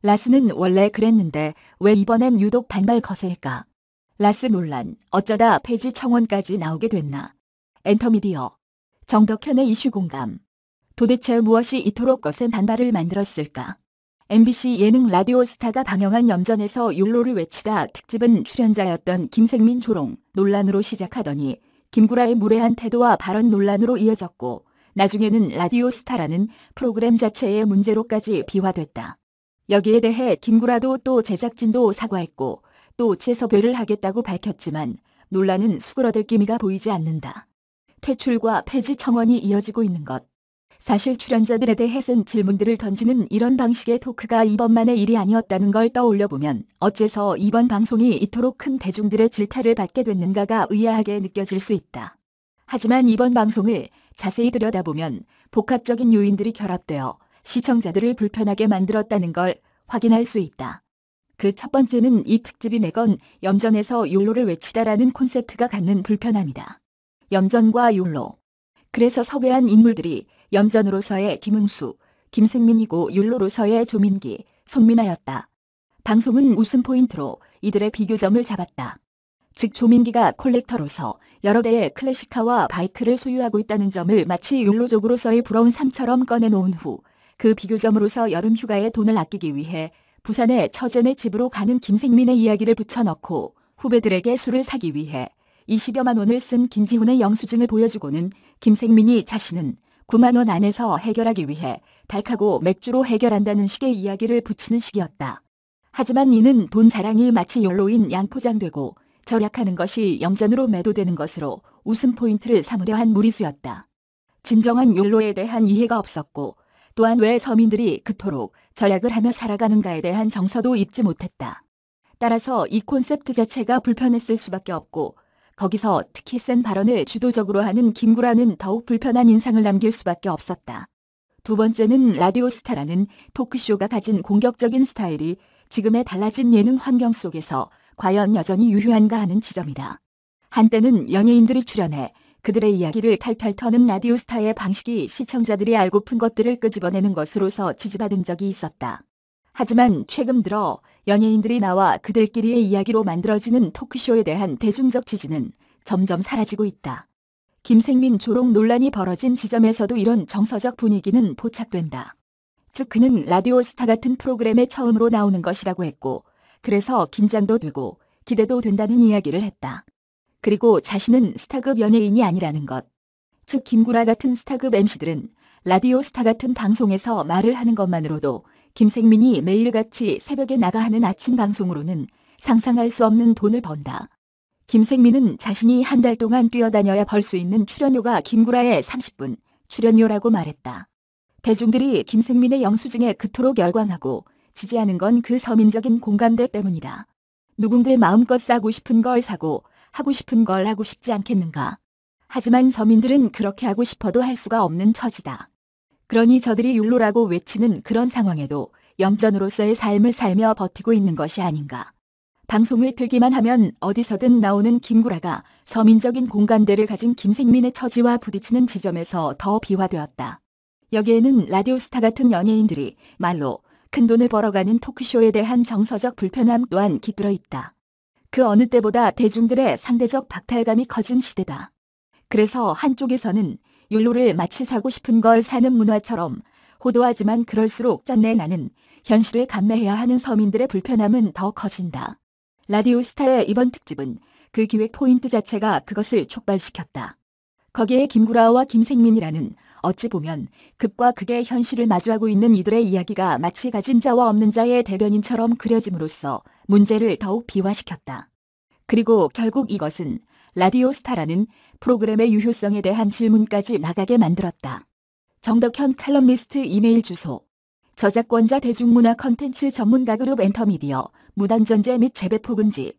라스는 원래 그랬는데 왜 이번엔 유독 반발 거세일까? 라스 논란, 어쩌다 폐지 청원까지 나오게 됐나? 엔터미디어. 정덕현의 이슈 공감. 도대체 무엇이 이토록 거센 반발을 만들었을까? MBC 예능 라디오스타가 방영한 염전에서 욜로를 외치다 특집은 출연자였던 김생민 조롱 논란으로 시작하더니 김구라의 무례한 태도와 발언 논란으로 이어졌고 나중에는 라디오스타라는 프로그램 자체의 문제로까지 비화됐다. 여기에 대해 김구라도 또 제작진도 사과했고 또 재섭외를 하겠다고 밝혔지만 논란은 수그러들 기미가 보이지 않는다. 퇴출과 폐지 청원이 이어지고 있는 것. 사실 출연자들에 대해선 질문들을 던지는 이런 방식의 토크가 이번만의 일이 아니었다는 걸 떠올려보면 어째서 이번 방송이 이토록 큰 대중들의 질타를 받게 됐는가가 의아하게 느껴질 수 있다. 하지만 이번 방송을 자세히 들여다보면 복합적인 요인들이 결합되어 시청자들을 불편하게 만들었다는 걸 확인할 수 있다. 그 첫 번째는 이 특집이 매건 염전에서 욜로를 외치다라는 콘셉트가 갖는 불편함이다. 염전과 욜로. 그래서 섭외한 인물들이 염전으로서의 김응수, 김생민이고 욜로로서의 조민기, 손민아였다. 방송은 웃음 포인트로 이들의 비교점을 잡았다. 즉 조민기가 콜렉터로서 여러 대의 클래식카와 바이크를 소유하고 있다는 점을 마치 욜로족으로서의 부러운 삶처럼 꺼내놓은 후 그 비교점으로서 여름 휴가에 돈을 아끼기 위해 부산의 처제네 집으로 가는 김생민의 이야기를 붙여넣고 후배들에게 술을 사기 위해 20여만 원을 쓴 김지훈의 영수증을 보여주고는 김생민이 자신은 9만 원 안에서 해결하기 위해 닭하고 맥주로 해결한다는 식의 이야기를 붙이는 식이었다. 하지만 이는 돈 자랑이 마치 욜로인 양포장되고 절약하는 것이 염전으로 매도되는 것으로 웃음 포인트를 삼으려 한 무리수였다. 진정한 욜로에 대한 이해가 없었고 또한 왜 서민들이 그토록 절약을 하며 살아가는가에 대한 정서도 잊지 못했다. 따라서 이 콘셉트 자체가 불편했을 수밖에 없고 거기서 특히 센 발언을 주도적으로 하는 김구라는 더욱 불편한 인상을 남길 수밖에 없었다. 두 번째는 라디오스타라는 토크쇼가 가진 공격적인 스타일이 지금의 달라진 예능 환경 속에서 과연 여전히 유효한가 하는 지점이다. 한때는 연예인들이 출연해 그들의 이야기를 탈탈 터는 라디오스타의 방식이 시청자들이 알고픈 것들을 끄집어내는 것으로서 지지받은 적이 있었다. 하지만 최근 들어 연예인들이 나와 그들끼리의 이야기로 만들어지는 토크쇼에 대한 대중적 지지는 점점 사라지고 있다. 김생민 조롱 논란이 벌어진 지점에서도 이런 정서적 분위기는 포착된다. 즉 그는 라디오스타 같은 프로그램에 처음으로 나오는 것이라고 했고 그래서 긴장도 되고 기대도 된다는 이야기를 했다. 그리고 자신은 스타급 연예인이 아니라는 것. 즉 김구라 같은 스타급 MC들은 라디오스타 같은 방송에서 말을 하는 것만으로도 김생민이 매일같이 새벽에 나가 하는 아침 방송으로는 상상할 수 없는 돈을 번다. 김생민은 자신이 한 달 동안 뛰어다녀야 벌 수 있는 출연료가 김구라의 30분 출연료라고 말했다. 대중들이 김생민의 영수증에 그토록 열광하고 지지하는 건 그 서민적인 공감대 때문이다. 누군들 마음껏 싸고 싶은 걸 사고 하고 싶은 걸 하고 싶지 않겠는가. 하지만 서민들은 그렇게 하고 싶어도 할 수가 없는 처지다. 그러니 저들이 욜로라고 외치는 그런 상황에도 염전으로서의 삶을 살며 버티고 있는 것이 아닌가. 방송을 틀기만 하면 어디서든 나오는 김구라가 서민적인 공감대를 가진 김생민의 처지와 부딪히는 지점에서 더 비화되었다. 여기에는 라디오스타 같은 연예인들이 말로 큰돈을 벌어가는 토크쇼에 대한 정서적 불편함 또한 깃들어 있다. 그 어느 때보다 대중들의 상대적 박탈감이 커진 시대다. 그래서 한쪽에서는 욜로를 마치 사고 싶은 걸 사는 문화처럼 호도하지만 그럴수록 짠내 나는 현실을 감내해야 하는 서민들의 불편함은 더 커진다. 라디오스타의 이번 특집은 그 기획 포인트 자체가 그것을 촉발시켰다. 거기에 김구라와 김생민이라는 어찌 보면 극과 극의 현실을 마주하고 있는 이들의 이야기가 마치 가진 자와 없는 자의 대변인처럼 그려짐으로써 문제를 더욱 비화시켰다. 그리고 결국 이것은 라디오스타라는 프로그램의 유효성에 대한 질문까지 나가게 만들었다. 정덕현 칼럼니스트 이메일 주소. 저작권자 대중문화 컨텐츠 전문가 그룹 엔터미디어, 무단전제 및 재배포 금지.